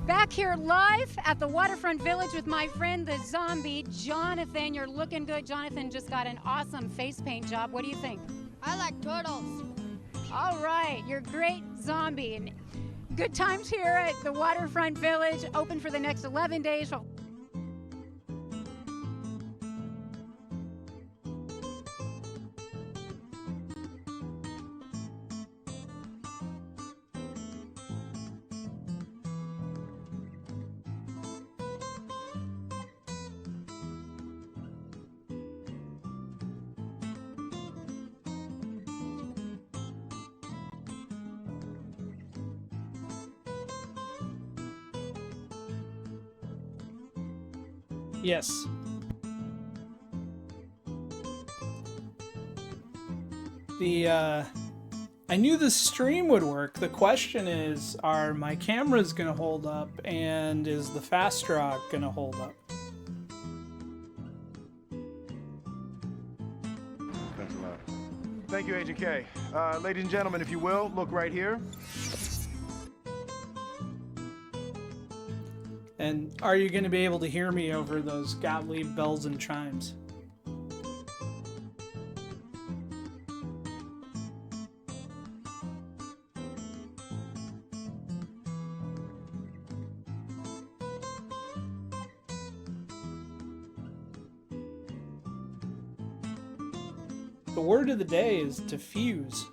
Back here live at the Waterfront Village with my friend the zombie, Jonathan. You're looking good. Jonathan just got an awesome face paint job. What do you think? I like turtles. All right, you're great zombie. And good times here at the Waterfront Village, open for the next 11 days. Yes. I knew the stream would work. The question is, are my cameras gonna hold up, and is the fast draw gonna hold up? Thanks a lot. Thank you, Agent K. Ladies and gentlemen, if you will, look right here. And are you gonna be able to hear me over those Gottlieb bells and chimes? The word of the day is diffuse.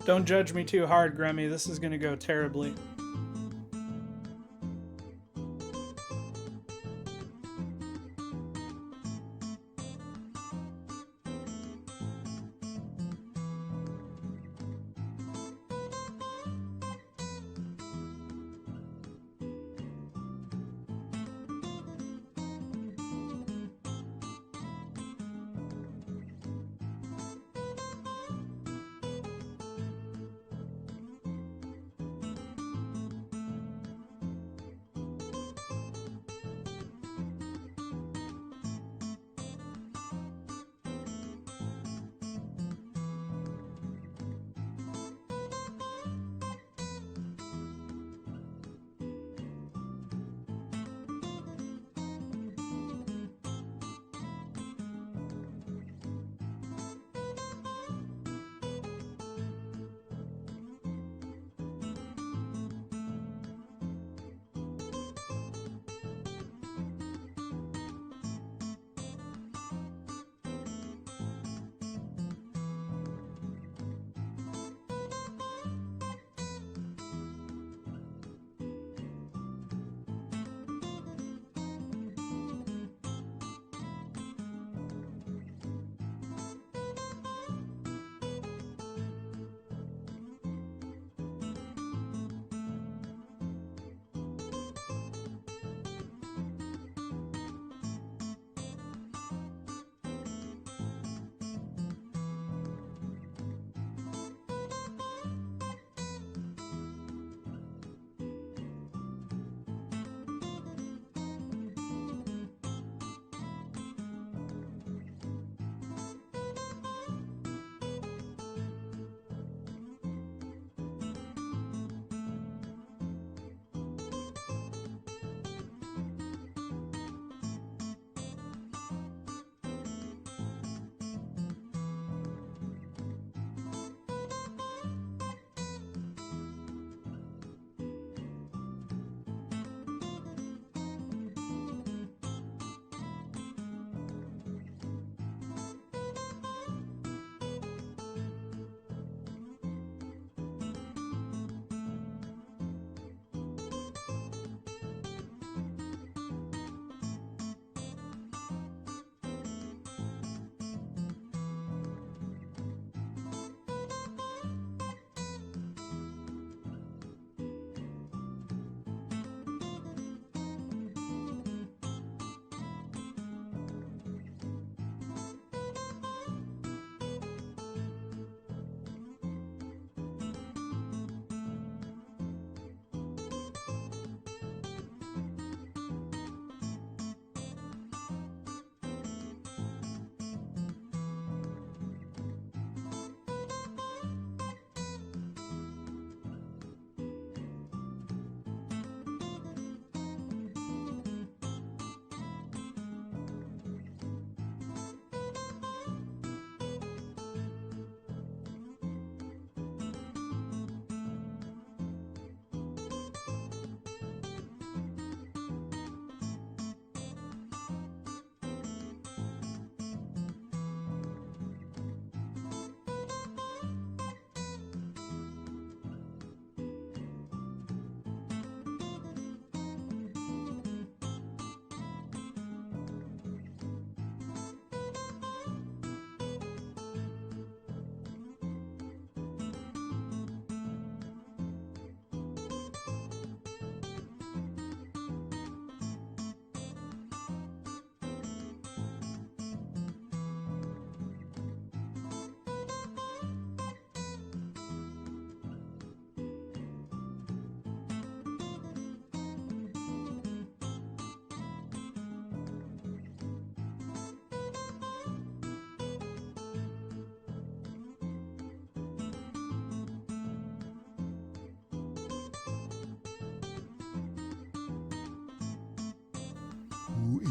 Don't judge me too hard, Grammy. This is gonna go terribly.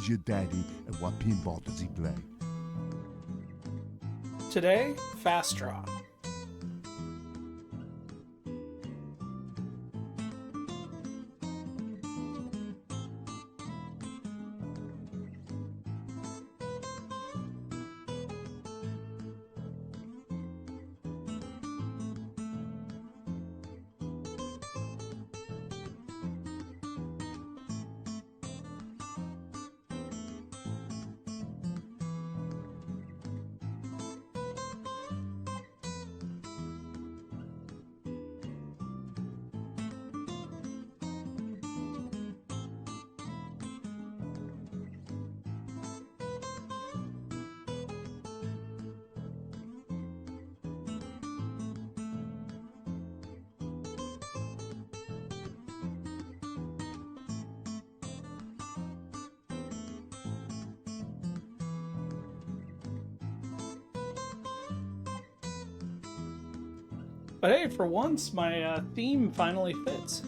is your daddy and what pinball does he play? Today, fast draw. But hey, for once, my theme finally fits.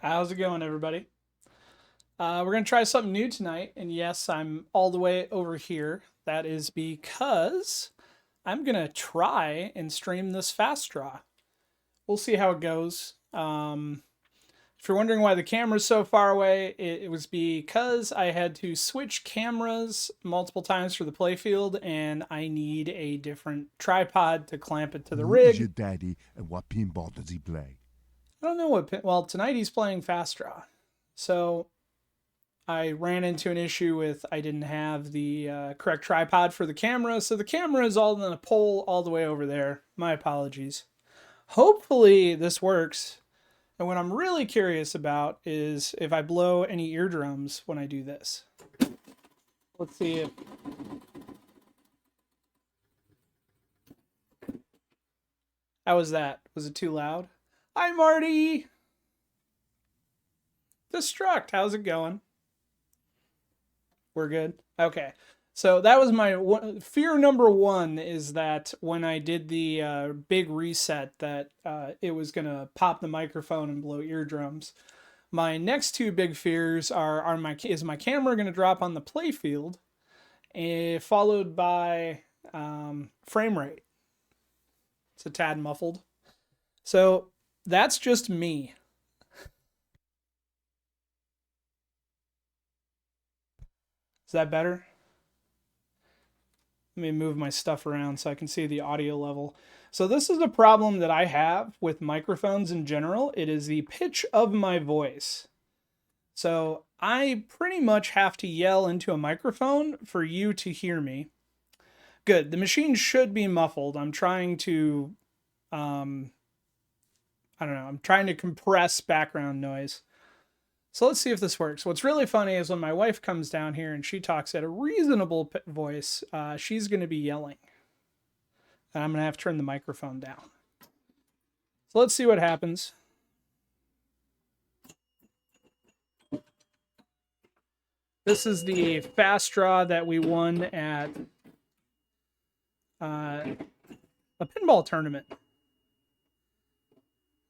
How's it going, everybody? We're going to try something new tonight, and yes, I'm all the way over here. That is because I'm going to try and stream this fast draw. We'll see how it goes. If you're wondering why the camera's so far away, it was because I had to switch cameras multiple times for the playfield, and I need a different tripod to clamp it to the rig. Who's your daddy and what pinball does he play? I don't know what... Well, tonight he's playing fast draw. So I ran into an issue with I didn't have the correct tripod for the camera. So the camera is all in a pole all the way over there. My apologies. Hopefully this works. And what I'm really curious about is if I blow any eardrums when I do this. Let's see if... How was that? Was it too loud? Hi, Marty! Destruct, how's it going? We're good? Okay. So that was my fear number one, is that when I did the big reset that it was going to pop the microphone and blow eardrums. My next two big fears is my camera going to drop on the playfield, followed by frame rate. It's a tad muffled. So that's just me. Is that better? Let me move my stuff around so I can see the audio level. So this is a problem that I have with microphones in general. It is the pitch of my voice. So I pretty much have to yell into a microphone for you to hear me. Good. The machine should be muffled. I'm trying to, I don't know. I'm trying to compress background noise. So let's see if this works. What's really funny is when my wife comes down here and she talks at a reasonable voice, she's going to be yelling. And I'm going to have to turn the microphone down. So let's see what happens. This is the fast draw that we won at a pinball tournament.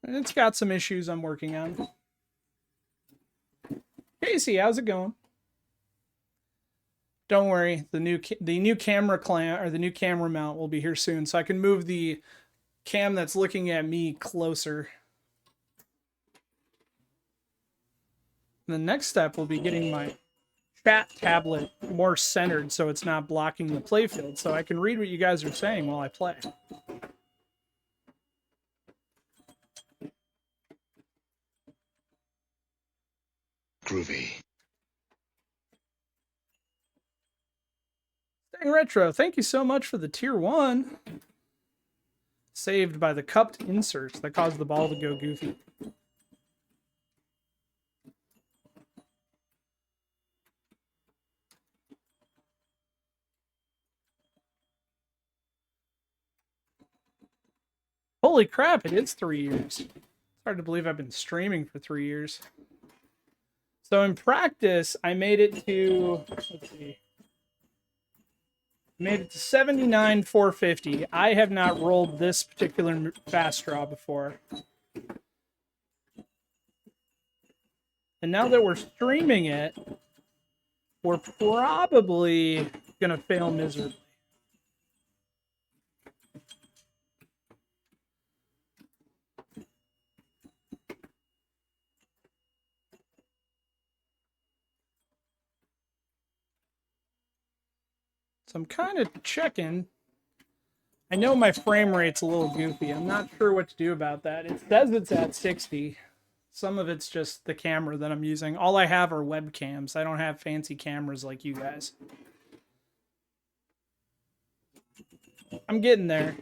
And it's got some issues I'm working on. Casey, how's it going? Don't worry, the new camera clamp or the new camera mount will be here soon, so I can move the cam that's looking at me closer. The next step will be getting my chat tablet more centered so it's not blocking the playfield, so I can read what you guys are saying while I play. Groovy. Staying Retro, thank you so much for the tier 1. Saved by the cupped inserts that caused the ball to go goofy. Holy crap, it is 3 years. It's hard to believe I've been streaming for 3 years. So in practice, I made it to, let's see, made it to 79 450. I have not rolled this particular fast draw before. And now that we're streaming it, we're probably going to fail miserably. So I'm kind of checking. I know my frame rate's a little goofy. I'm not sure what to do about that. It says it's at 60. Some of it's just the camera that I'm using. All I have are webcams. I don't have fancy cameras like you guys. I'm getting there.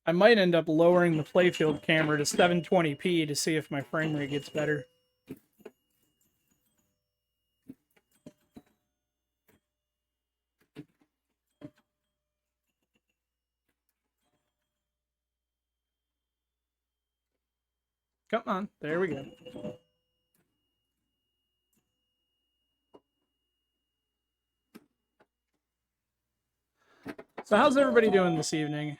I might end up lowering the playfield camera to 720p to see if my frame rate gets better. Come on, there we go. So how's everybody doing this evening?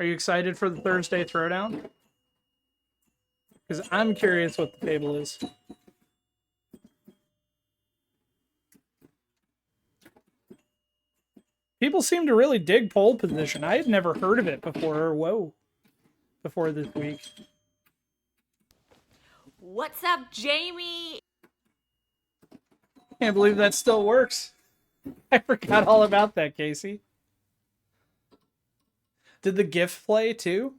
Are you excited for the Thursday Throwdown? Because I'm curious what the table is. People seem to really dig pole position. I had never heard of it before. Before this week. What's up, Jamie? Can't believe that still works. I forgot all about that, Casey. Did the GIF play too?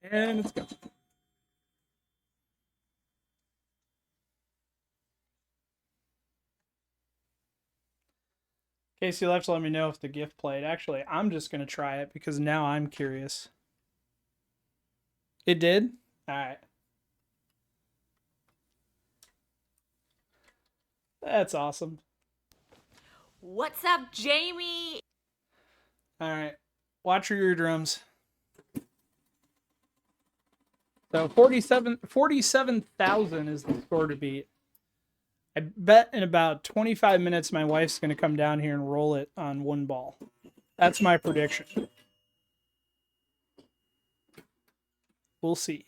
And let's go. Casey, you'll have to let me know if the GIF played. Actually, I'm just going to try it because now I'm curious. It did? All right. That's awesome. What's up, Jamie? All right. Watch your eardrums. So 47,000 is the score to beat. I bet in about 25 minutes my wife's going to come down here and roll it on one ball. That's my prediction. We'll see.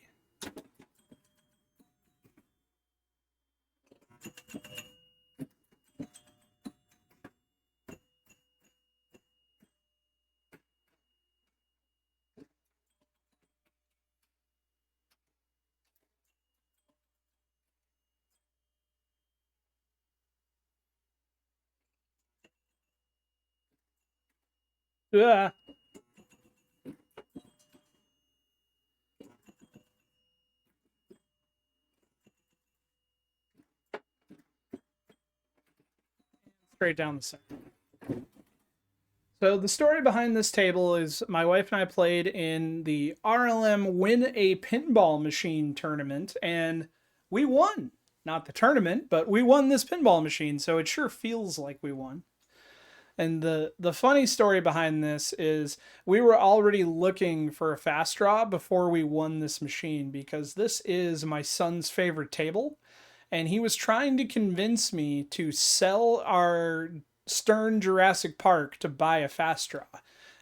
Yeah. Straight down the center. So the story behind this table is my wife and I played in the RLM Win a Pinball Machine tournament, and we won. not the tournament, but we won this pinball machine, so it sure feels like we won. And the funny story behind this is we were already looking for a fast draw before we won this machine, because this is my son's favorite table, and he was trying to convince me to sell our Stern Jurassic Park to buy a fast draw.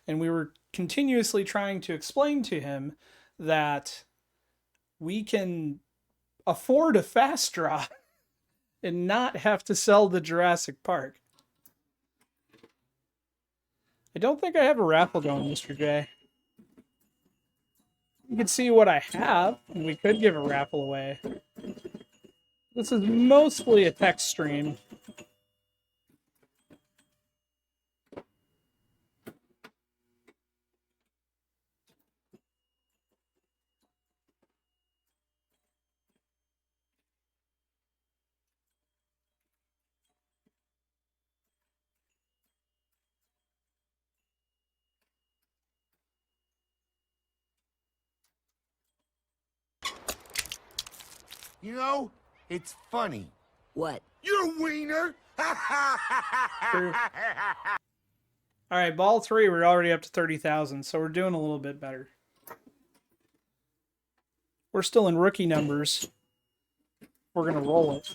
And we were continuously trying to explain to him that we can afford a fast draw and not have to sell the Jurassic Park. I don't think I have a raffle going, Mr. J. You can see what I have, and we could give a raffle away. This is mostly a text stream. You know, it's funny. What? You're a wiener! True. All right, ball 3, we're already up to 30,000, so we're doing a little bit better. We're still in rookie numbers. We're going to roll it.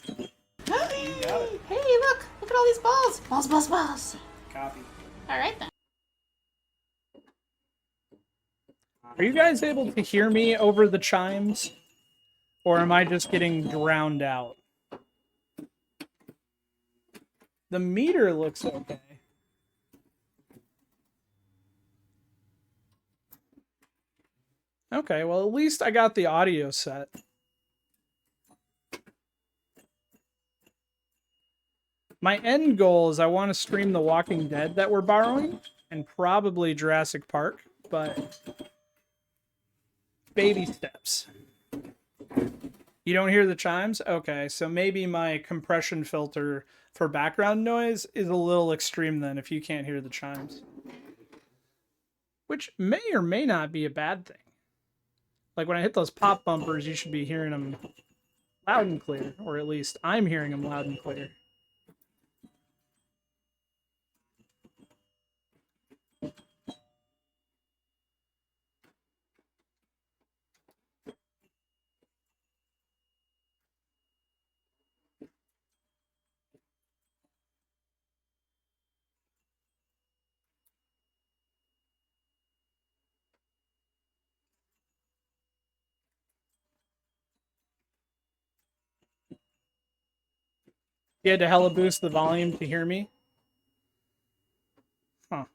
Hey, look at all these balls. Balls, balls, balls. Copy. All right, then. Are you guys able to hear me over the chimes? Or am I just getting drowned out? The meter looks okay. Okay, well, at least I got the audio set. My end goal is I want to stream The Walking Dead that we're borrowing, and probably Jurassic Park, but baby steps. You don't hear the chimes? Okay, so maybe my compression filter for background noise is a little extreme then if you can't hear the chimes. Which may or may not be a bad thing. Like when I hit those pop bumpers, you should be hearing them loud and clear, or at least I'm hearing them loud and clear. You had to hella boost the volume to hear me? Huh.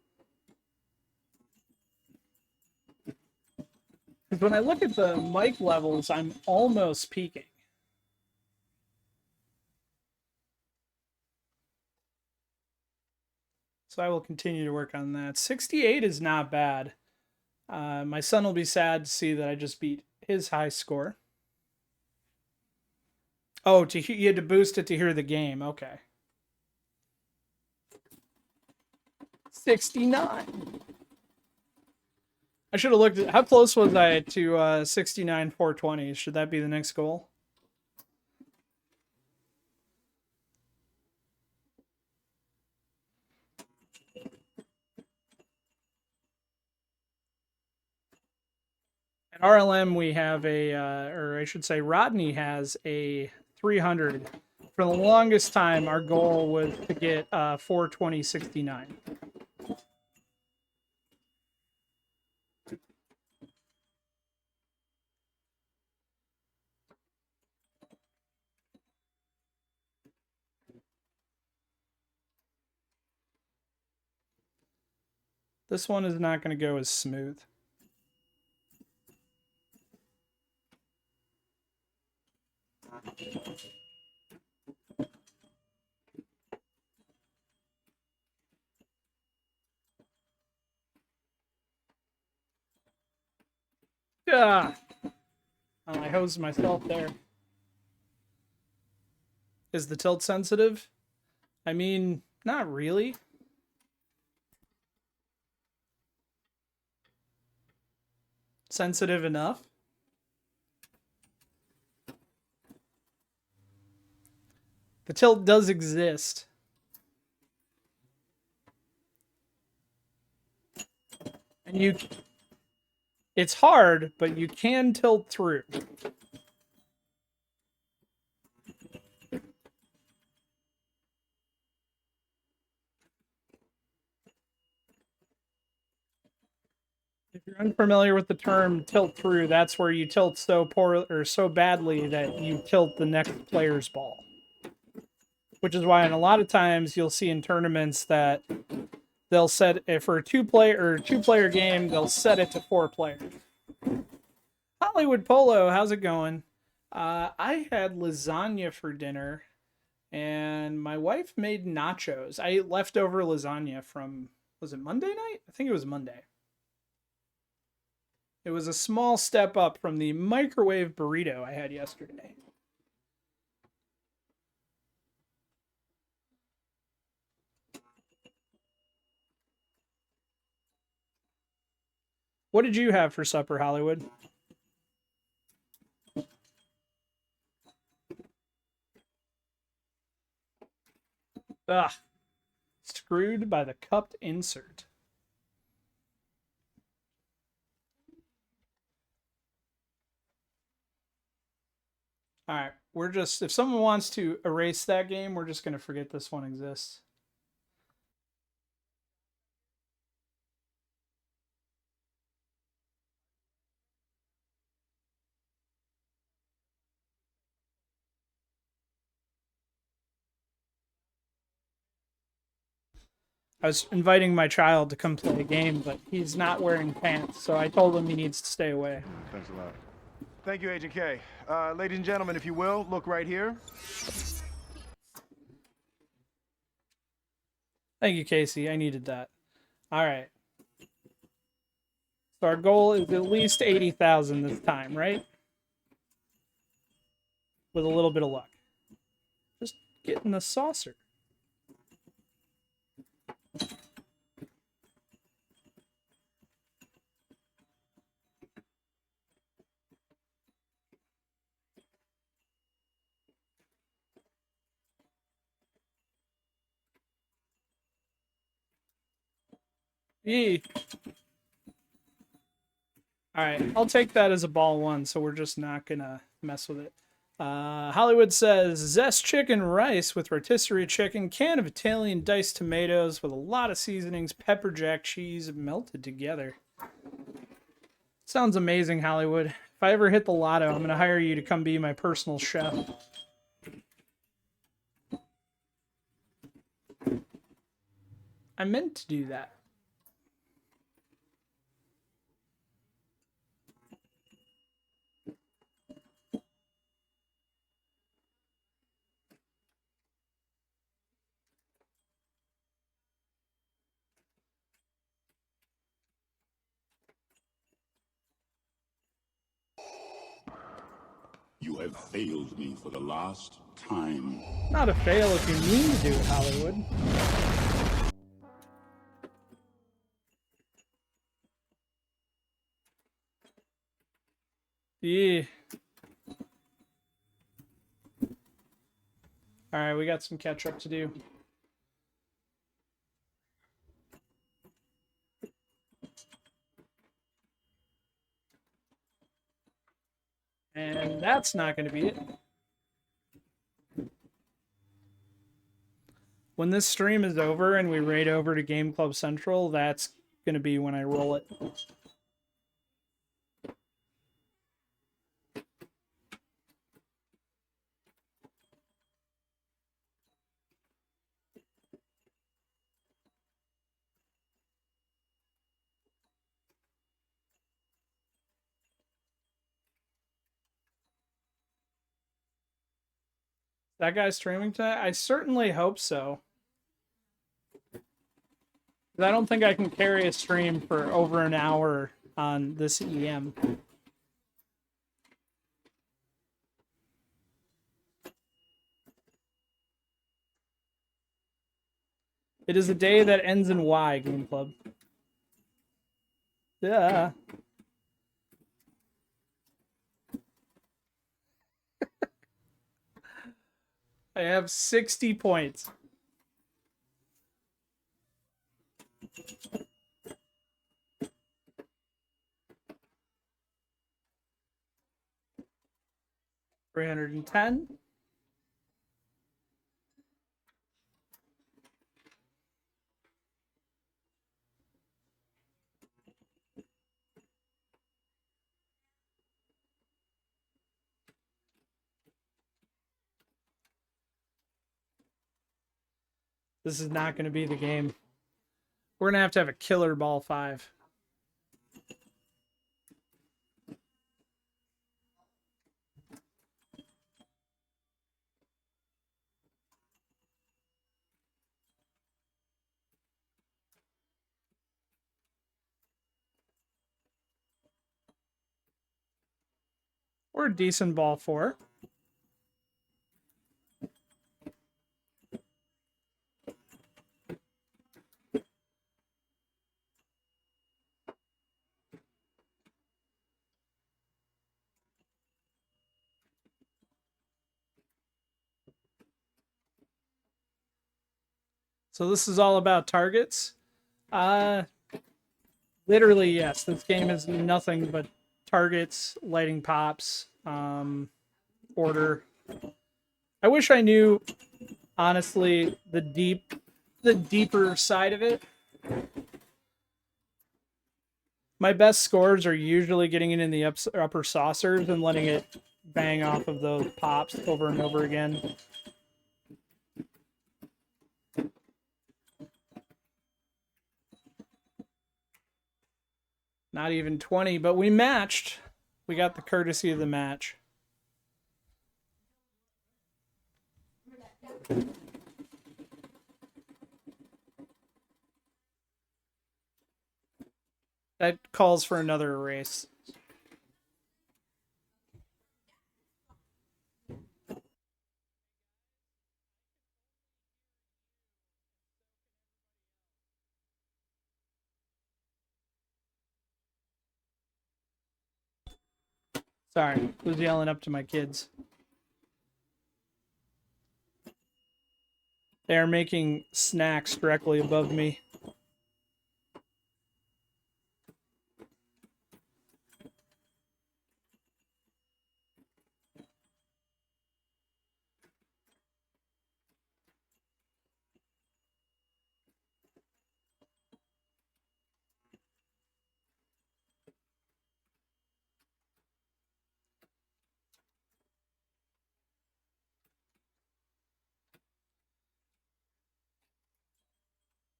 Because when I look at the mic levels, I'm almost peaking. So I will continue to work on that. 68 is not bad. My son will be sad to see that I just beat his high score. Oh, you had to boost it to hear the game. Okay. 69. I should have looked at how close was I to 69 420. Should that be the next goal? At RLM we have a, or I should say Rodney has a 300. For the longest time, our goal was to get 420.69. This one is not going to go as smooth. Ah! I hosed myself there. Is the tilt sensitive? I mean, not really. Sensitive enough. The tilt does exist. And it's hard, but you can tilt through. If you're unfamiliar with the term tilt through, that's where you tilt so poor or so badly that you tilt the next player's ball. Which is why in a lot of times you'll see in tournaments that they'll set it for a two-player game, they'll set it to 4 players. Hollywood Polo, how's it going? I had lasagna for dinner, and my wife made nachos. I ate leftover lasagna from, was it Monday night? I think it was Monday. It was a small step up from the microwave burrito I had yesterday. What did you have for supper, Hollywood? Ugh. Screwed by the cupped insert. Alright, we're just, if someone wants to erase that game, we're just going to forget this one exists. I was inviting my child to come play a game, but he's not wearing pants, so I told him he needs to stay away. Thanks a lot. Thank you, Agent K. Ladies and gentlemen, if you will, look right here. Thank you, Casey. I needed that. All right. So our goal is at least 80,000 this time, right? With a little bit of luck. Just getting the saucer. Yee. Alright, I'll take that as a ball 1, so we're just not gonna mess with it. Hollywood says, zest chicken rice with rotisserie chicken, can of Italian diced tomatoes with a lot of seasonings, pepper jack cheese melted together. Sounds amazing, Hollywood. If I ever hit the lotto, I'm gonna hire you to come be my personal chef. I meant to do that. You have failed me for the last time. Not a fail if you mean to do it, Hollywood. Yeah. Alright, we got some catch up to do. And that's not going to be it. When this stream is over and we raid over to Game Club Central, that's going to be when I roll it. That guy's streaming tonight? I certainly hope so. I don't think I can carry a stream for over an hour on this EM. It is a day that ends in Y, Game Club. Yeah. I have 60 points. $310. This is not going to be the game. We're going to have a killer ball 5. Or a decent ball 4. So this is all about targets. Literally, yes. This game is nothing but targets, lighting pops, order. I wish I knew, honestly, the deeper side of it. My best scores are usually getting it in the upper saucers and letting it bang off of those pops over and over again. Not even 20, but we matched. We got the courtesy of the match. That calls for another erase. Sorry, I was yelling up to my kids. They are making snacks directly above me.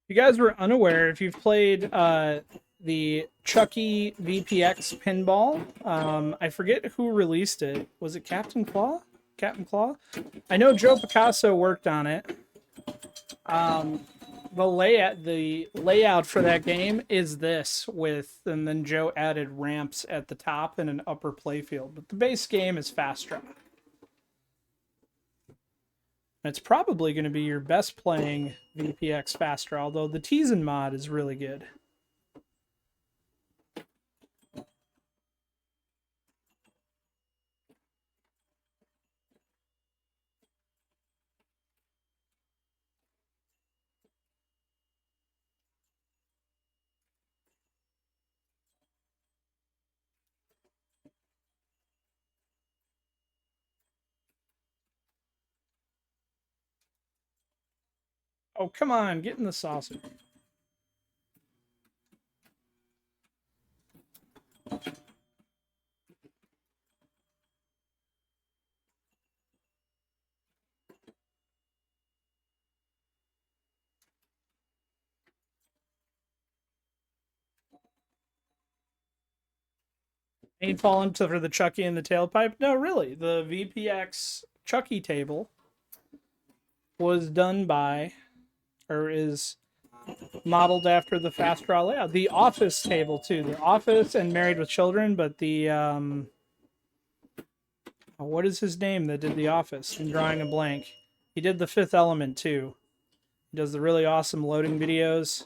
If you guys were unaware, if you've played the Chucky VPX pinball, I forget who released it. Was it Captain Claw? Captain Claw? I know Joe Picasso worked on it. The layout for that game is this and then Joe added ramps at the top and an upper playfield. But the base game is Fast Draw. It's probably going to be your best playing VPX Fast Draw, although the Teasin mod is really good. Oh, come on, get in the saucer. Ain't falling for the Chucky in the tailpipe? No, really. The VPX Chucky table was done by, or is modeled after the Fast Draw layout. The Office table, too. The Office and Married with Children, but the, what is his name that did The Office? I'm drawing a blank. He did The Fifth Element, too. He does the really awesome loading videos.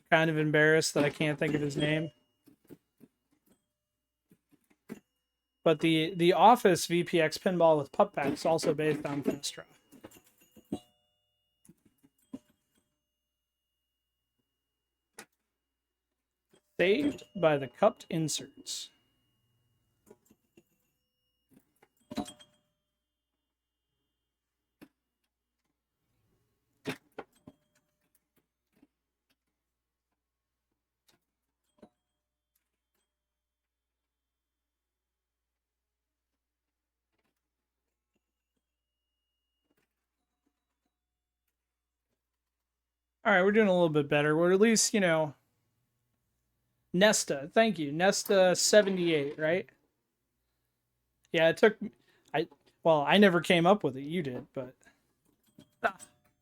Kind of embarrassed that I can't think of his name. But the Office VPX pinball with pup pack is also based on Fast Draw. Saved by the cupped inserts. All right, we're doing a little bit better. We're at least, you know, Nesta. Thank you. Nesta 78, right? Yeah, it took I never came up with it. You did, but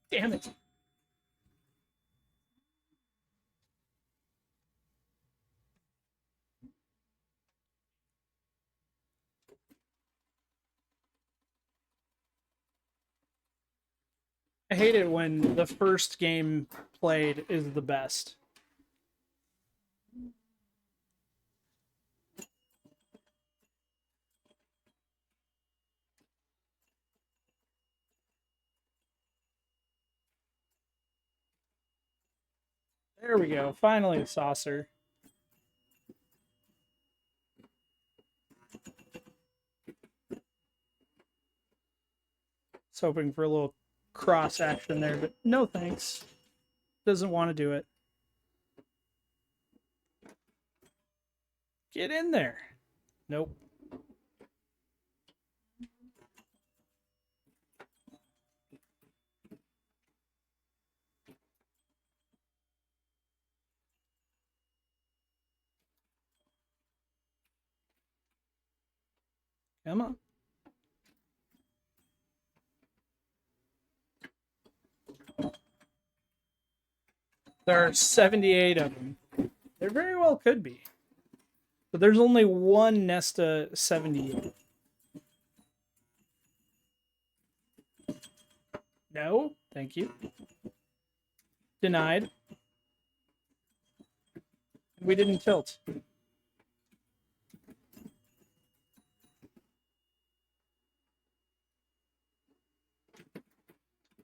damn it. I hate it when the first game played is the best. There we go. Finally a saucer. Was hoping for a little cross action there, but no thanks. Doesn't want to do it. Get in there. Nope. Come on. There are 78 of them. There very well could be. But there's only one Nesta 78. No, thank you. Denied. We didn't tilt.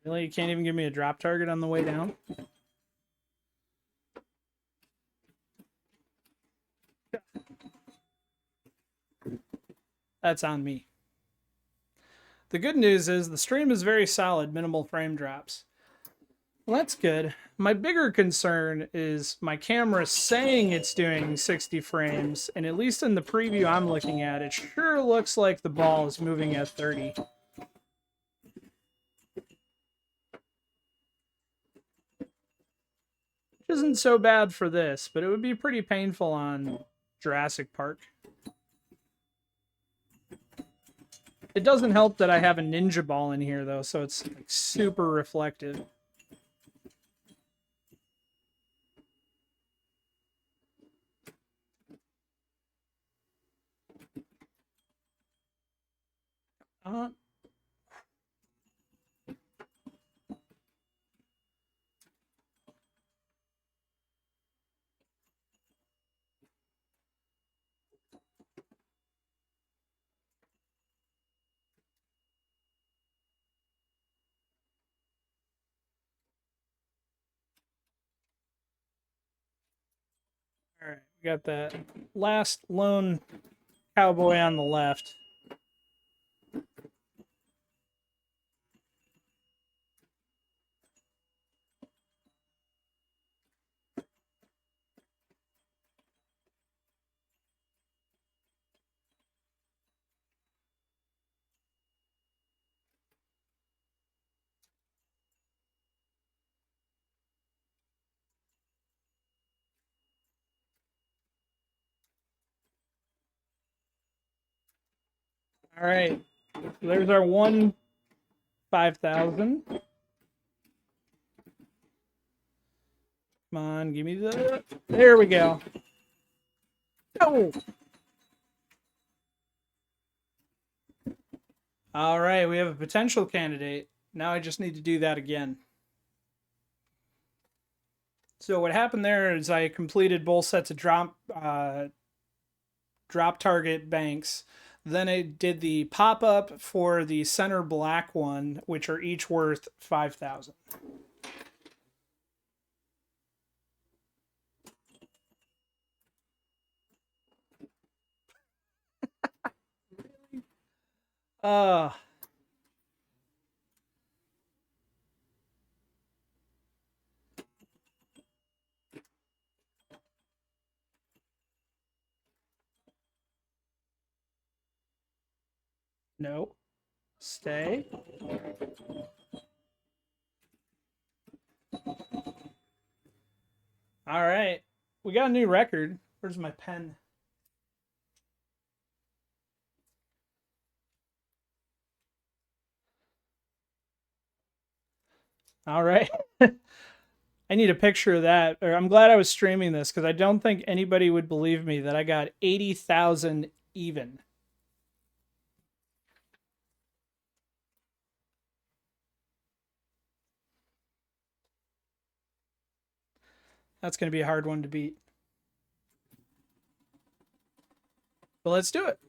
Really? You can't even give me a drop target on the way down? That's on me. The good news is the stream is very solid, minimal frame drops. Well, that's good. My bigger concern is my camera saying it's doing 60 frames, and at least in the preview I'm looking at, it sure looks like the ball is moving at 30. Which isn't so bad for this, but it would be pretty painful on Jurassic Park. It doesn't help that I have a ninja ball in here, though, so it's like super reflective. All right, we got that last lone cowboy on the left. All right, there's our 5,000. Come on, give me the... There we go. Oh! All right, we have a potential candidate. Now I just need to do that again. So what happened there is I completed both sets of drop target banks. Then I did the pop-up for the center black one, which are each worth 5,000. Uh no. Stay. All right. We got a new record. Where's my pen? All right. I need a picture of that. Or I'm glad I was streaming this because I don't think anybody would believe me that I got 80,000 even. That's going to be a hard one to beat. But let's do it.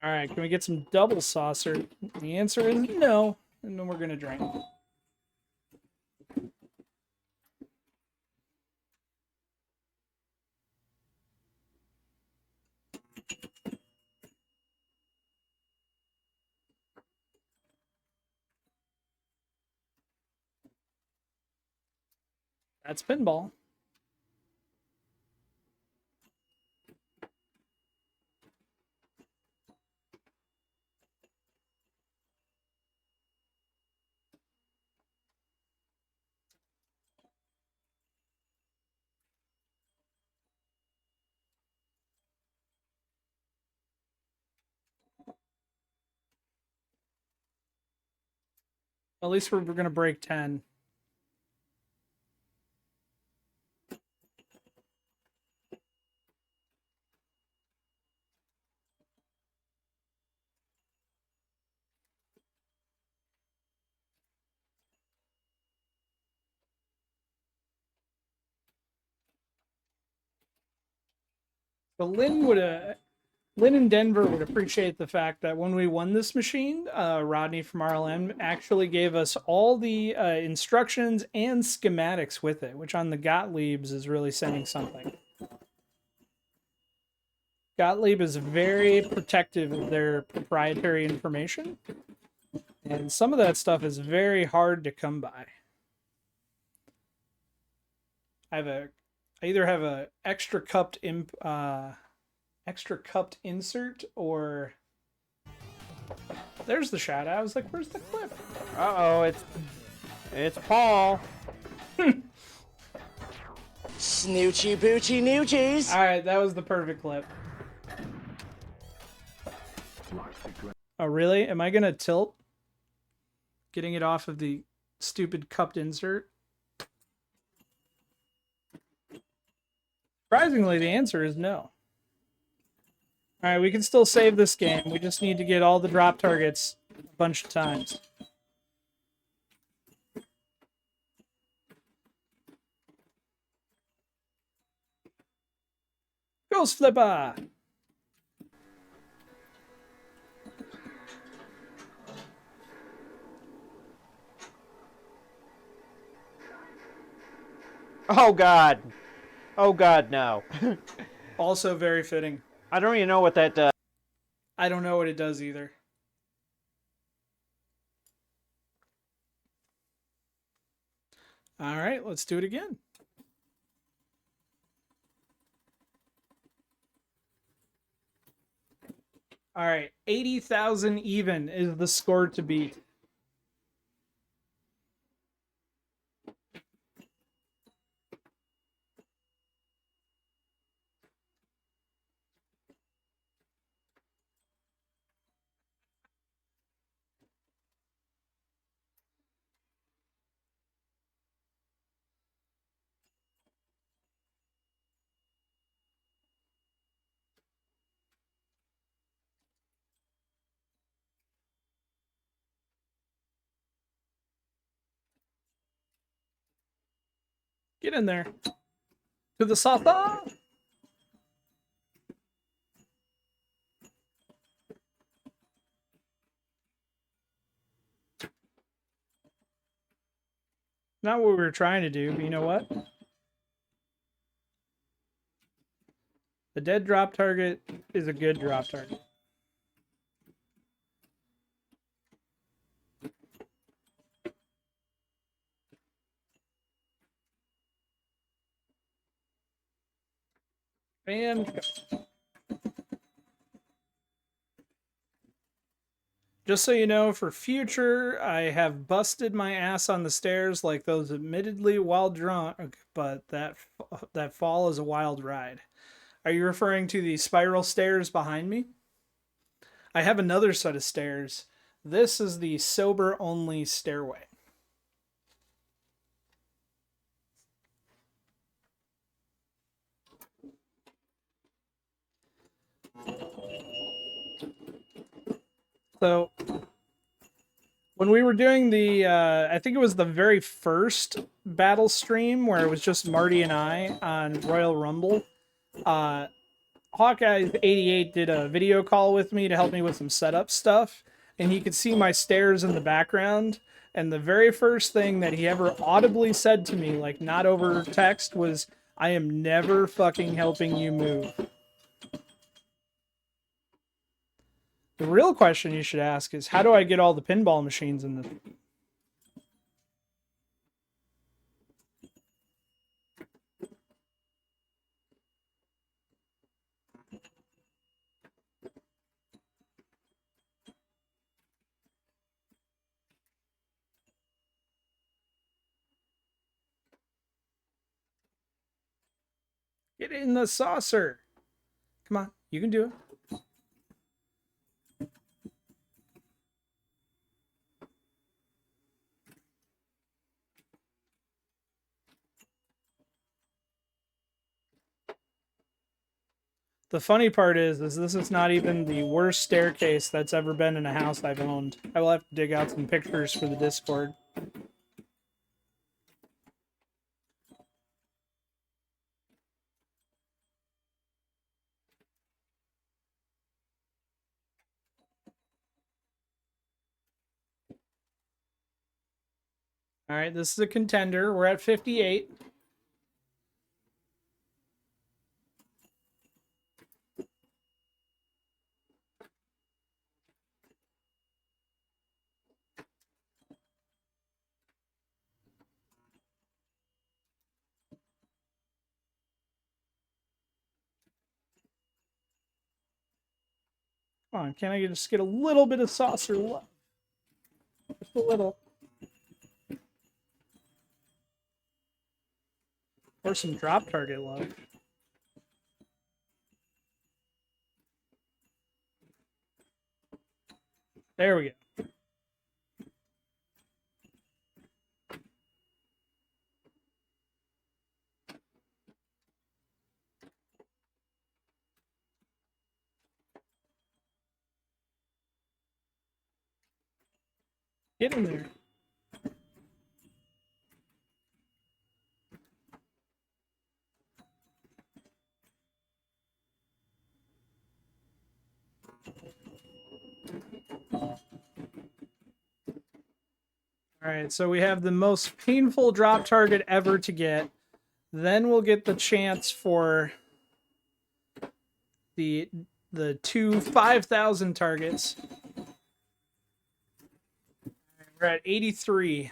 All right, can we get some double saucer? The answer is no, and then we're going to drink. That's pinball. At least we're going to break 10. But Lynn in Denver would appreciate the fact that when we won this machine, Rodney from RLM actually gave us all the instructions and schematics with it, which on the Gottliebs is really saying something. Gottlieb is very protective of their proprietary information, and some of that stuff is very hard to come by. I either have a extra cupped insert, or there's the shot. I was like, where's the clip? Uh-oh, it's Paul. Snoochie boochie noochies. All right, that was the perfect clip. Oh, really? Am I going to tilt? Getting it off of the stupid cupped insert? Surprisingly, the answer is no. All right, we can still save this game. We just need to get all the drop targets a bunch of times. Ghost Flipper! Oh, God. Oh, God, no. Also very fitting. I don't even know what that does. I don't know what it does either. All right, let's do it again. All right, 80,000 even is the score to beat. Get in there. To the sofa. Not what we were trying to do, but you know what? The dead drop target is a good drop target. And just so you know, for future, I have busted my ass on the stairs like those admittedly while drunk, but that fall is a wild ride. Are you referring to the spiral stairs behind me? I have another set of stairs. This is the sober-only stairway. So, when we were doing the, I think it was the very first battle stream where it was just Marty and I on Royal Rumble, Hawkeye88 did a video call with me to help me with some setup stuff, and he could see my stairs in the background, and the very first thing that he ever audibly said to me, like not over text, was, "I am never fucking helping you move." The real question you should ask is, how do I get all the pinball machines in the... Get in the saucer. Come on, you can do it. The funny part is this is not even the worst staircase that's ever been in a house I've owned. I will have to dig out some pictures for the Discord. All right, this is a contender. We're at 58. Come on, can I just get a little bit of saucer love? Just a little. Or some drop target love. There we go. Get in there. Alright, so we have the most painful drop target ever to get. Then we'll get the chance for the two 5,000 targets. We're at 83.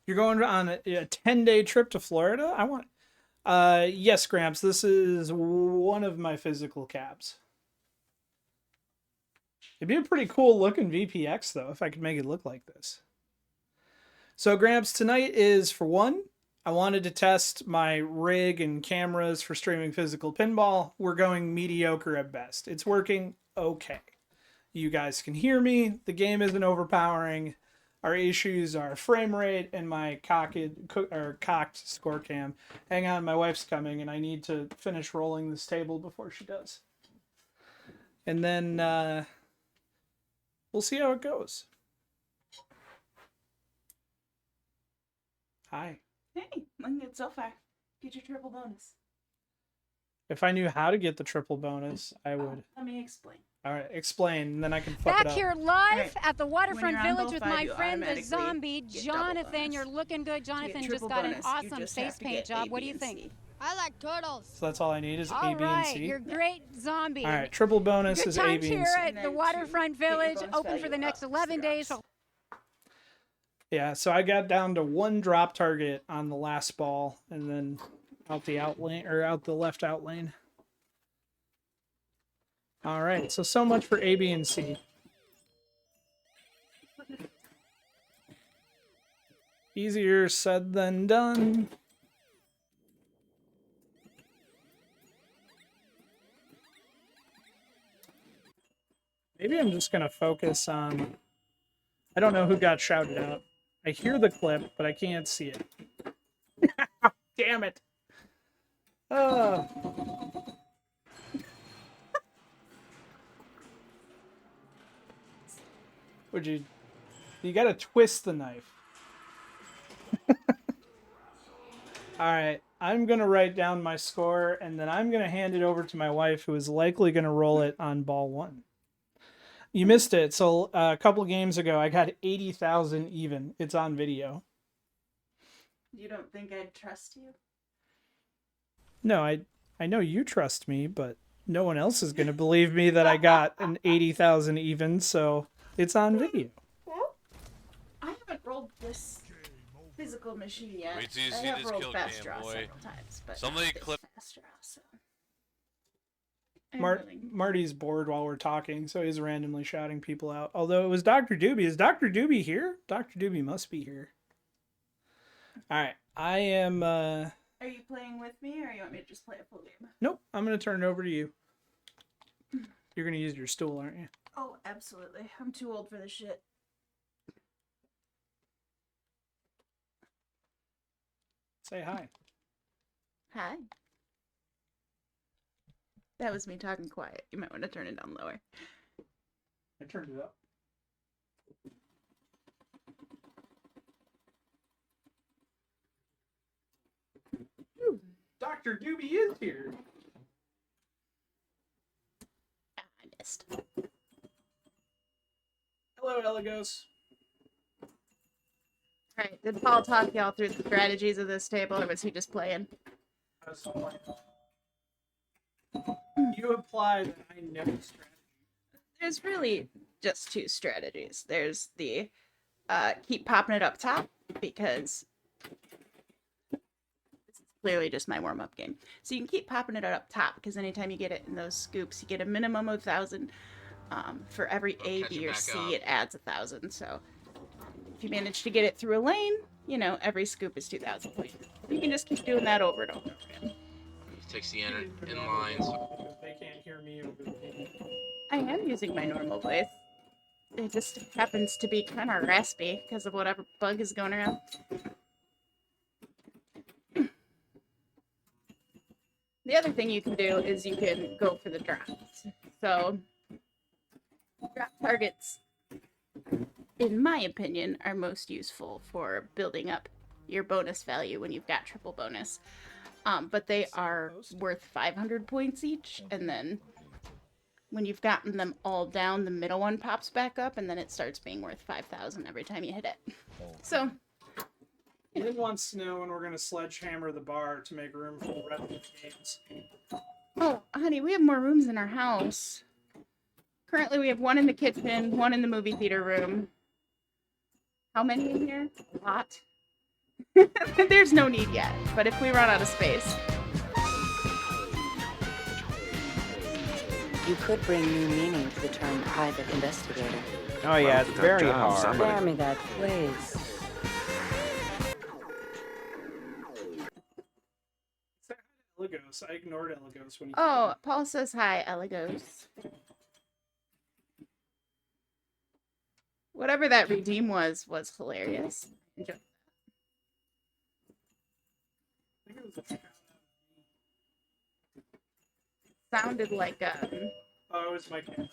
You're going on a 10-day trip to Florida? I want... yes, Gramps, this is one of my physical cabs. It'd be a pretty cool looking VPX, though, if I could make it look like this. So, Gramps, tonight is, for one, I wanted to test my rig and cameras for streaming physical pinball. We're going mediocre at best. It's working okay. You guys can hear me. The game isn't overpowering. Our issues are frame rate and my cocked score cam. Hang on, my wife's coming and I need to finish rolling this table before she does. And then we'll see how it goes. Hi. Hey, looking good so far. Get your triple bonus. If I knew how to get the triple bonus, I would. Let me explain. All right, explain, and then I can fuck Back it up. here live Right. at the Waterfront When you're on Village both with five, my you friend, the automatically zombie, get double Jonathan. bonus. You're looking good. To get Jonathan just triple got an bonus, you awesome just face have to paint get job. A, What do you B, and think? C. I like turtles. So that's all I need is All A, B, and right, C. you're great, zombie. All right, triple bonus Good is A, times B, and here C. at And the then Waterfront to get your Village, bonus open for value the next up, 11 days. drops. Yeah, so I got down to one drop target on the last ball, and then out the out lane or out the left out lane. All right, so much for A, B, and C. Easier said than done. Maybe I'm just gonna focus on. I don't know who got shouted out. I hear the clip, but I can't see it. Damn it. Would you gotta twist the knife. Alright, I'm gonna write down my score and then I'm gonna hand it over to my wife, who is likely gonna roll it on ball 1. You missed it. So a couple games ago, I got 80,000 even. It's on video. You don't think I'd trust you? No, I know you trust me, but no one else is going to believe me that I got an 80,000 even, so it's on video. Well, I haven't rolled this physical machine yet. Wait till you I see have this rolled kill fast cam, draw boy. several times, but Somebody not this clip- fast draw, so. I'm willing. Marty's bored while we're talking, so he's randomly shouting people out. Although it was Dr. Doobie. Is Dr. Doobie here? Dr. Doobie must be here. Alright, I am... Are you playing with me, or you want me to just play a full game? Nope, I'm going to turn it over to you. You're going to use your stool, aren't you? Oh, absolutely. I'm too old for this shit. Say hi. Hi. That was me talking quiet. You might want to turn it down lower. I turned it up. Dr. Doobie is here. Ah, I missed. Hello, Eligos. Alright, did Paul talk y'all through the strategies of this table, or was he just playing? You implied that I know strategy. There's really just two strategies. There's the keep popping it up top, because this is clearly just my warm-up game. So you can keep popping it up top, because anytime you get it in those scoops, you get a minimum of 1,000. For every A, B, or C, it adds 1,000. So if you manage to get it through a lane, you know, every scoop is 2,000 points. You can just keep doing that over and over again. Takes the enter in lines. They can't hear me over the game. I am using my normal voice. It just happens to be kind of raspy because of whatever bug is going around. The other thing you can do is you can go for the drops. So, drop targets, in my opinion, are most useful for building up your bonus value when you've got triple bonus. But they are worth 500 points each, and then when you've gotten them all down, the middle one pops back up, and then it starts being worth 5,000 every time you hit it. So, Lynn wants to know when we're going to sledgehammer the bar to make room for the rest of the games. oh, honey, we have more rooms in our house. Currently, we have one in the kitchen, one in the movie theater room. How many in here? A lot. There's no need yet, but if we run out of space. You could bring new meaning to the term private investigator. Oh yeah, it's very hard. Spare me that, please. Eligos. I ignored Eligos when he Oh, Paul says hi, Eligos. Whatever that redeem was hilarious. Enjoy. Sounded like Oh, it was my camera.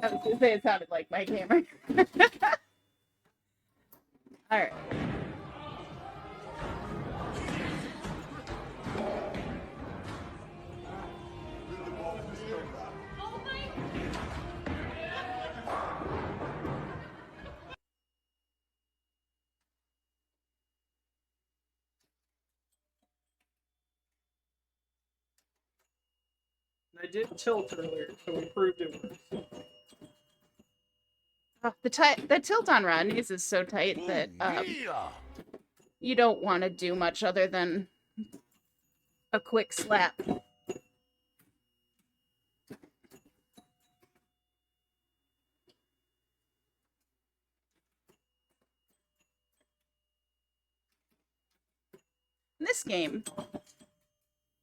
I was gonna say it sounded like my camera. Alright. I did tilt earlier, so we proved it works. Oh, the tilt on Rodney's is so tight that you don't want to do much other than a quick slap. In this game,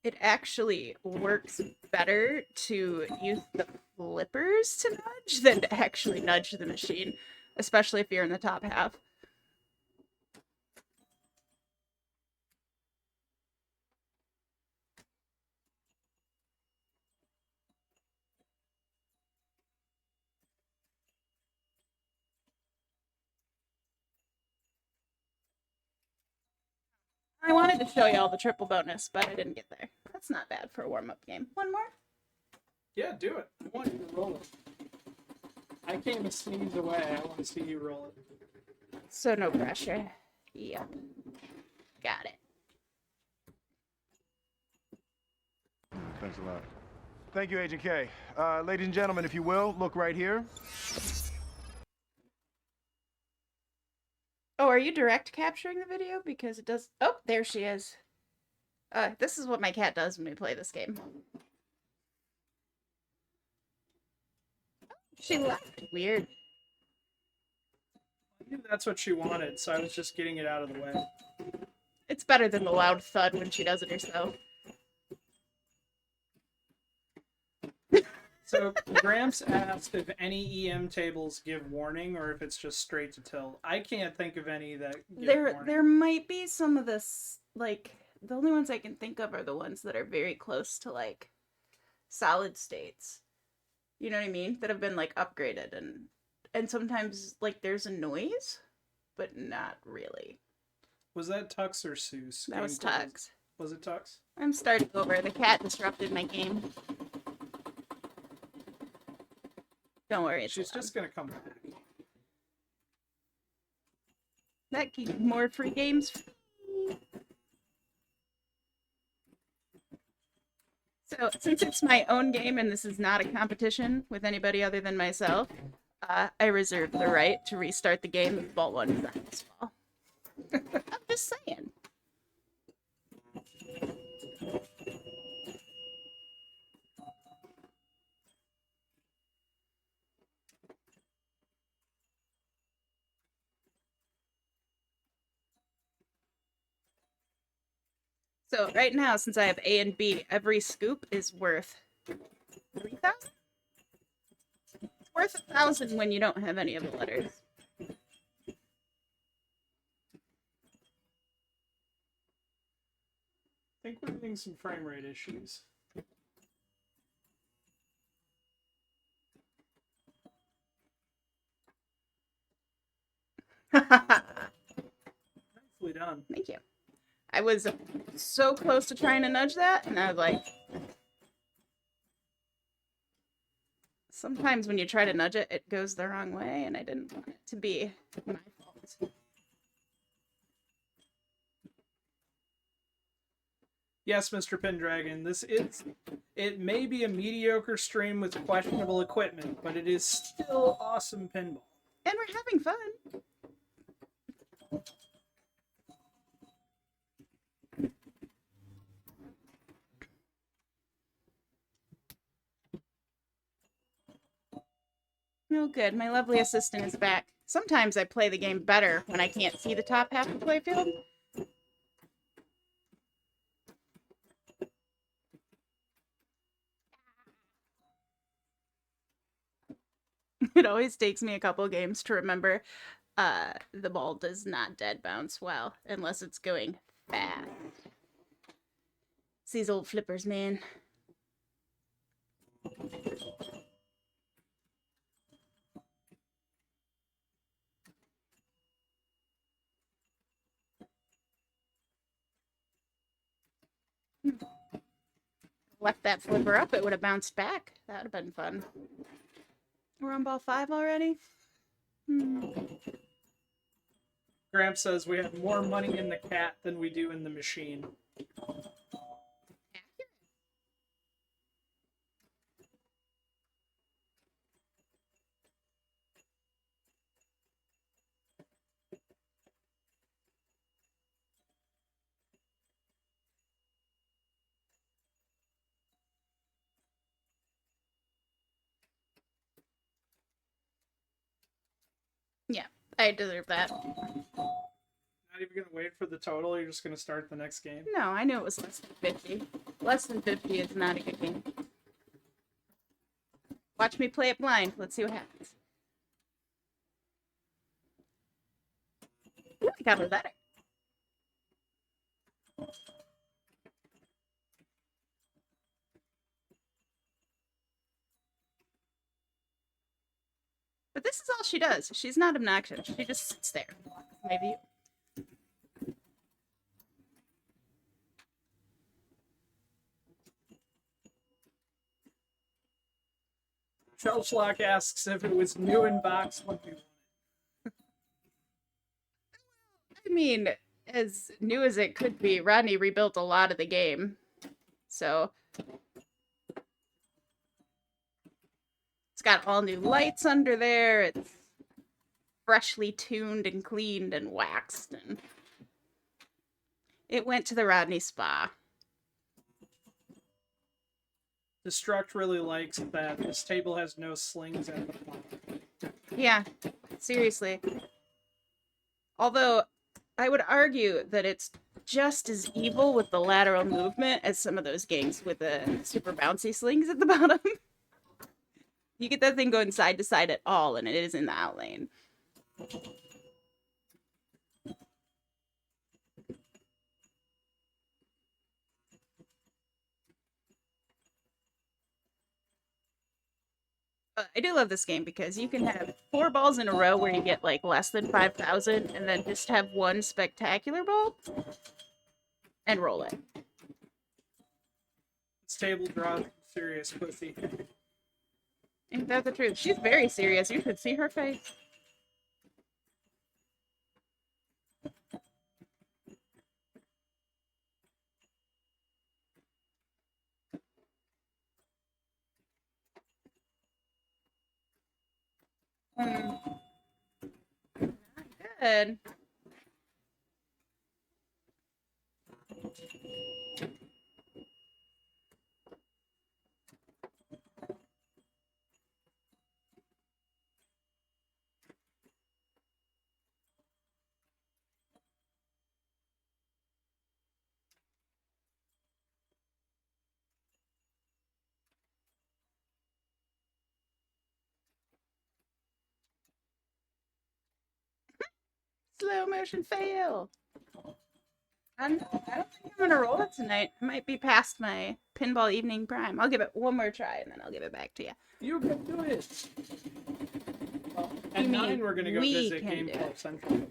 it actually works better to use the flippers to nudge than to actually nudge the machine, especially if you're in the top half. I wanted to show you all the triple bonus, but I didn't get there. That's not bad for a warm-up game. One more? Yeah, do it. I want you to roll it. I can't even sneeze away. I want to see you roll it. So no pressure. Yep. Got it. Thanks a lot. Thank you, Agent K. Ladies and gentlemen, if you will, look right here. Oh, are you direct capturing the video? Because it does... Oh, there she is. This is what my cat does when we play this game. She left. Weird. I knew that's what she wanted, so I was just getting it out of the way. It's better than the loud thud when she does it herself. So, Gramps asked if any EM tables give warning or if it's just straight to tilt. I can't think of any that give warning. There might be some of this, like, the only ones I can think of are the ones that are very close to, like, solid states. You know what I mean? That have been, like, upgraded, and sometimes, like, there's a noise, but not really. Was that Tux or Seuss? That was Tux. Was it Tux? I'm starting over. The cat disrupted my game. Don't worry. She's just gonna come back. That keeps more free games. So, since it's my own game and this is not a competition with anybody other than myself, I reserve the right to restart the game if ball one is on this ball. I'm just saying. So right now, since I have A and B, every scoop is worth 3,000? It's worth 1,000 when you don't have any of the letters. I think we're getting some frame rate issues. Nicely done. Thank you. I was so close to trying to nudge that, and I was like... Sometimes when you try to nudge it, it goes the wrong way, and I didn't want it to be my fault. Yes, Mr. Pendragon, it may be a mediocre stream with questionable equipment, but it is still awesome pinball. And we're having fun. Oh, good. My lovely assistant is back. Sometimes I play the game better when I can't see the top half of the playfield. It always takes me a couple games to remember the ball does not dead bounce well unless it's going fast. It's these old flippers, man. left that flipper up, it would have bounced back. That would have been fun. We're on ball 5 already? Gramps says we have more money in the cat than we do in the machine. Yeah, I deserve that. Not even gonna wait for the total, you're just gonna start the next game? No, I knew it was less than 50. Less than 50 is not a good game. Watch me play it blind. Let's see what happens. Ooh, I got it better. But this is all she does. She's not obnoxious. She just sits there. Maybe. Shellshock asks if it was new in box when we won it. I mean, as new as it could be, Rodney rebuilt a lot of the game. So it's got all new lights under there. It's freshly tuned and cleaned and waxed. And it went to the Rodney Spa. Destruct really likes that this table has no slings at the bottom. Yeah, seriously. Although, I would argue that it's just as evil with the lateral movement as some of those games with the super bouncy slings at the bottom. You get that thing going side to side at all, and it is in the out lane. I do love this game because you can have 4 balls in a row where you get like less than 5,000 and then just have one spectacular ball and roll it. This table draws serious pussy. Ain't that the truth? She's very serious. You should see her face. Not good. Slow motion fail. I don't think I'm gonna roll it tonight. I might be past my pinball evening prime. I'll give it one more try and then I'll give it back to you. You can do it. Well, at You 9, mean we're gonna go we visit can Game do Club it. Central.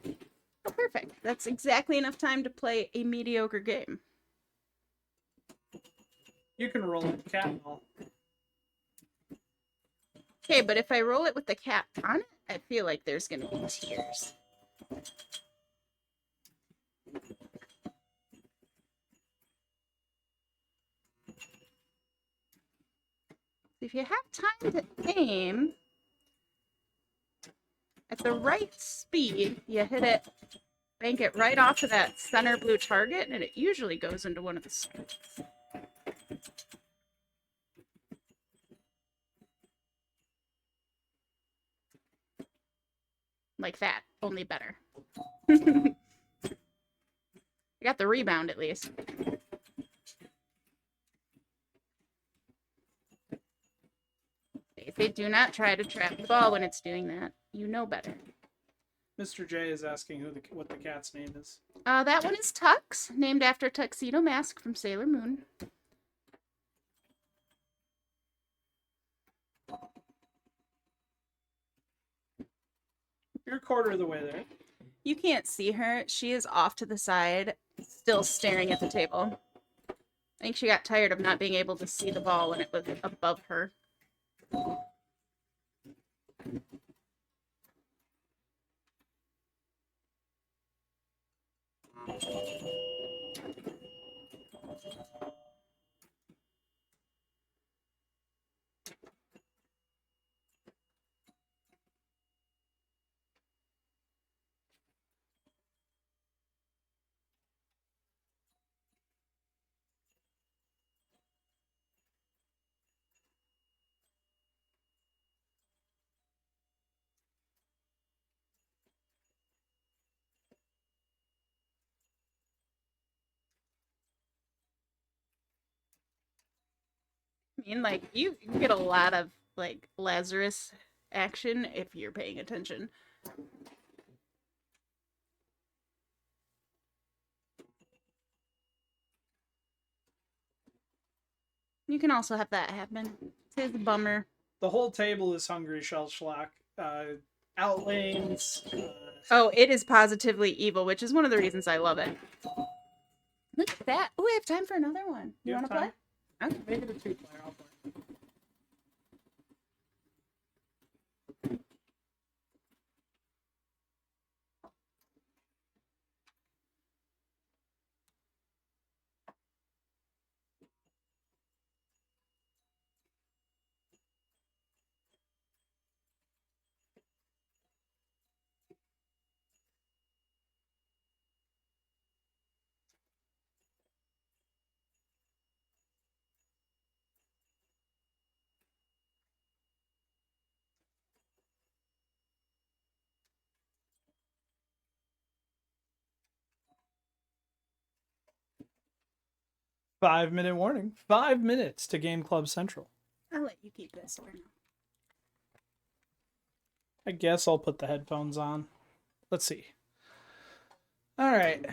Oh, perfect. That's exactly enough time to play a mediocre game. You can roll it, cat and all. Okay, but if I roll it with the cat on it, I feel like there's gonna be tears. If you have time to aim at the right speed, you hit it, bank it right off of that center blue target, and it usually goes into one of the screens. Like that, only better. I got the rebound at least. They do not try to trap the ball when it's doing that. You know better. Mr. J is asking what the cat's name is. That one is Tux, named after Tuxedo Mask from Sailor Moon. You're a quarter of the way there. You can't see her. She is off to the side, still staring at the table. I think she got tired of not being able to see the ball when it was above her. I mean, like, you can get a lot of, like, Lazarus action if you're paying attention. You can also have that happen. It's a bummer. The whole table is hungry, Shell Schlock. Outlanes. Oh, it is positively evil, which is one of the reasons I love it. Look at that. Oh, I have time for another one. You want to play? Okay. Make it a 2-player. I'll play. 5-minute warning. 5 minutes to Game Club Central. I'll let you keep this for now. I guess I'll put the headphones on. Let's see. All right.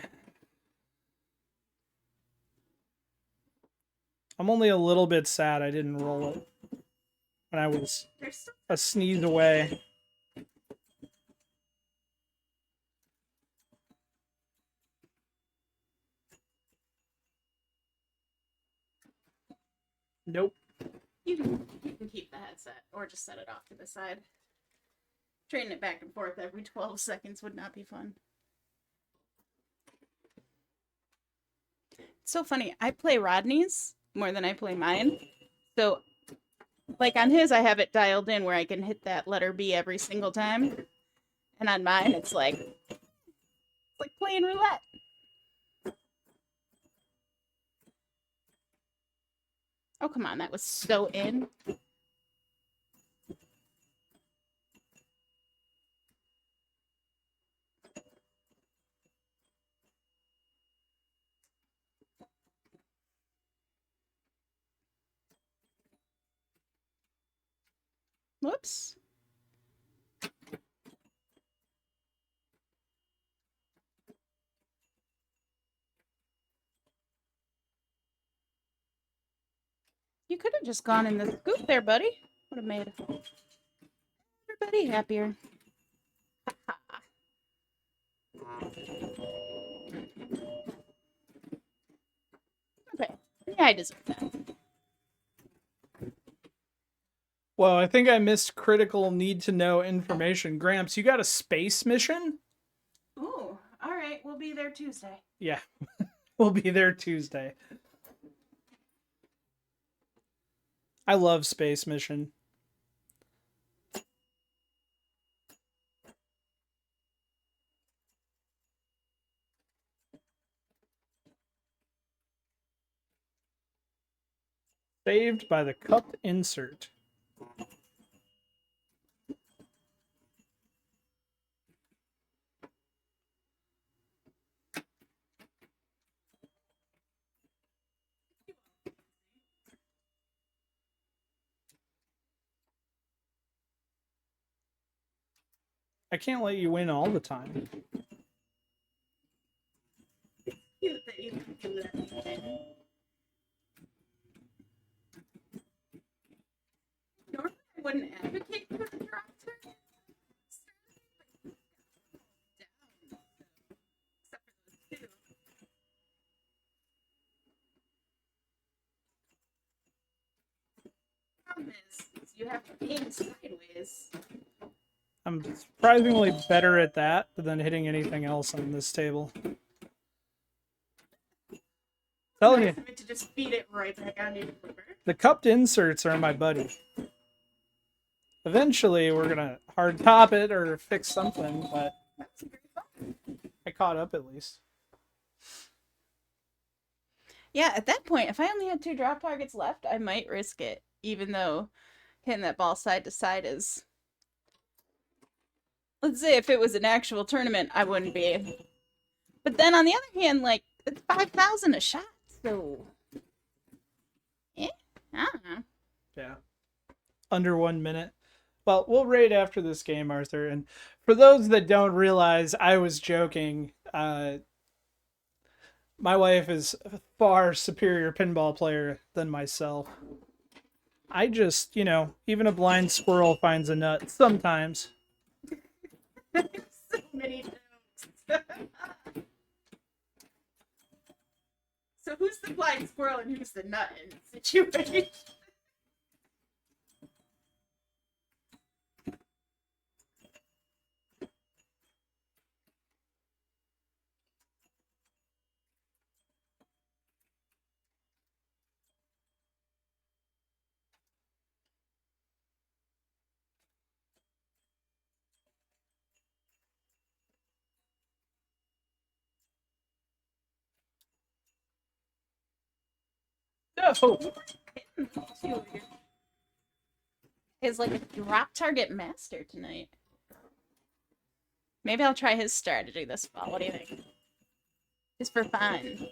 I'm only a little bit sad I didn't roll it when I was a sneeze away. Nope. You can keep the headset or just set it off to the side. Trading it back and forth every 12 seconds would not be fun. It's so funny. I play Rodney's more than I play mine. So, like on his, I have it dialed in where I can hit that letter B every single time. And on mine, it's like playing roulette. Oh, come on. That was so in. Whoops. You could have just gone in the scoop there, buddy. Would have made everybody happier. Okay. Yeah, I deserve that. Well, I think I missed critical need-to-know information. Gramps, you got a space mission? Ooh, all right. We'll be there Tuesday. Yeah, we'll be there Tuesday. I love Space Mission. Saved by the cup insert. I can't let you win all the time. Cute that you can do that. Normally, I wouldn't advocate for the drop turn. Except for those two. is you have to aim sideways. I'm surprisingly better at that than hitting anything else on this table. Telling you, To just feed it right back on your liver. the cupped inserts are my buddy. Eventually, we're gonna hard top it or fix something, but I caught up at least. Yeah, at that point, if I only had 2 drop targets left, I might risk it, even though hitting that ball side to side is... Let's say if it was an actual tournament, I wouldn't be. But then on the other hand, like, it's 5,000 a shot, so... Yeah, I don't know. Yeah. Under 1 minute. Well, we'll rate after this game, Arthur. And for those that don't realize, I was joking. My wife is a far superior pinball player than myself. I just, even a blind squirrel finds a nut sometimes. So many jokes. So who's the blind squirrel and who's the nut in the situation? No. Is like a drop target master tonight. Maybe I'll try his strategy this fall. What do you think? Just for fun.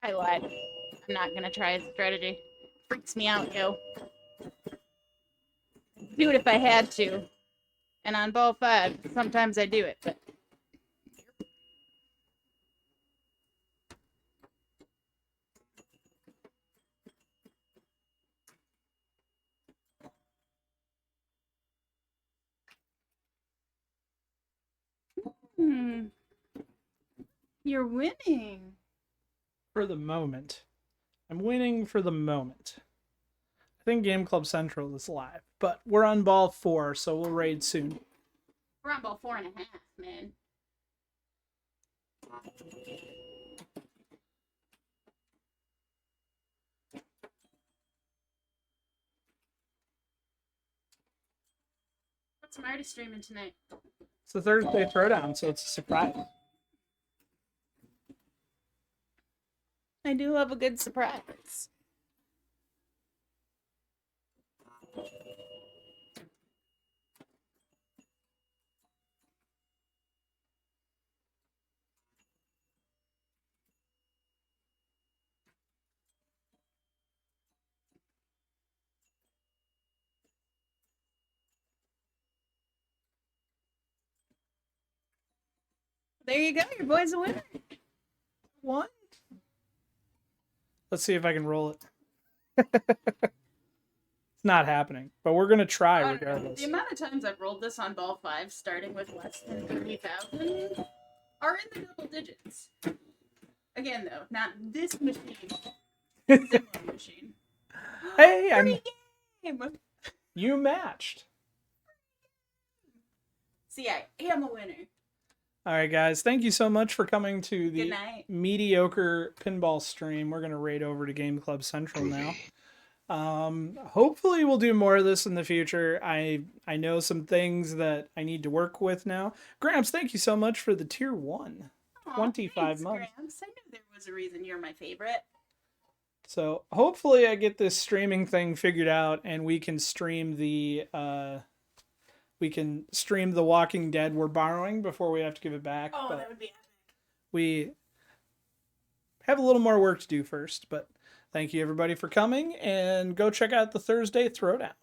I lied. I'm not gonna try his strategy. Freaks me out, yo. Do it if I had to. And on ball 5, sometimes I do it, but... You're winning. For the moment. I'm winning for the moment. I think Game Club Central is live, but we're on ball 4, so we'll raid soon. We're on ball 4.5, man. What's Marty streaming tonight? It's the Thursday Throwdown, so it's a surprise. I do love a good surprise. There you go, your boy's a winner. What? Let's see if I can roll it. It's not happening, but we're gonna try regardless. The amount of times I've rolled this on ball 5, starting with less than 30,000, are in the double digits. Again, though, not this machine. Similar machine. Hey, Game. You matched. See, I am a winner. All right, guys. Thank you so much for coming to Good the night. Mediocre Pinball stream. We're gonna raid over to Game Club Central now. Hopefully we'll do more of this in the future. I know some things that I need to work with now. Gramps, thank you so much for the tier 1. Aw, 25 thanks, months. Gramps. I knew there was a reason you're my favorite. So hopefully I get this streaming thing figured out and we can stream the Walking Dead we're borrowing before we have to give it back. Oh, but that would be epic. we have a little more work to do first, but thank you everybody for coming and go check out the Thursday Throwdown.